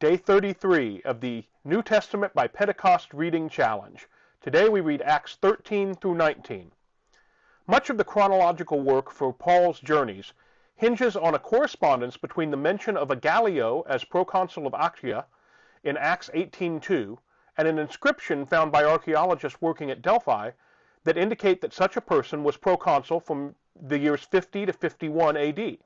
Day 33 of the New Testament by Pentecost Reading Challenge. Today we read Acts 13 through 19. Much of the chronological work for Paul's journeys hinges on a correspondence between the mention of a Gallio as proconsul of Achaia in Acts 18:2 and an inscription found by archaeologists working at Delphi that indicate that such a person was proconsul from the years 50 to 51 AD.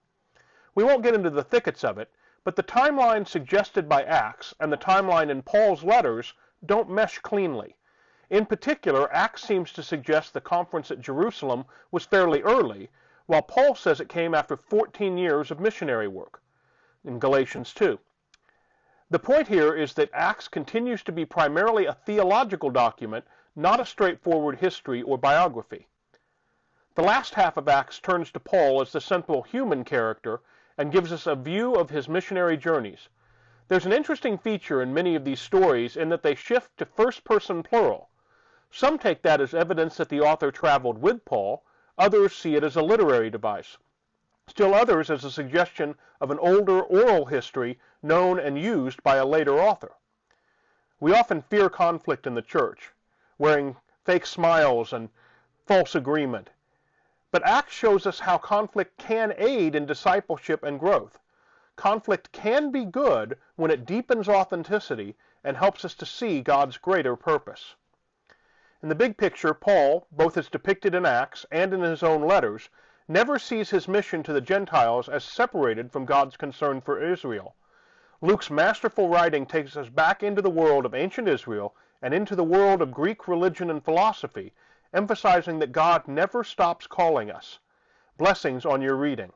We won't get into the thickets of it, but the timeline suggested by Acts and the timeline in Paul's letters don't mesh cleanly. In particular, Acts seems to suggest the conference at Jerusalem was fairly early, while Paul says it came after 14 years of missionary work in Galatians 2. The point here is that Acts continues to be primarily a theological document, not a straightforward history or biography. The last half of Acts turns to Paul as the central human character and gives us a view of his missionary journeys. There's an interesting feature in many of these stories in that they shift to first-person plural. Some take that as evidence that the author traveled with Paul, others see it as a literary device. Still others as a suggestion of an older oral history known and used by a later author. We often fear conflict in the church, wearing fake smiles and false agreement. But Acts shows us how conflict can aid in discipleship and growth. Conflict can be good when it deepens authenticity and helps us to see God's greater purpose. In the big picture, Paul, both as depicted in Acts and in his own letters, never sees his mission to the Gentiles as separated from God's concern for Israel. Luke's masterful writing takes us back into the world of ancient Israel and into the world of Greek religion and philosophy, emphasizing that God never stops calling us. Blessings on your reading.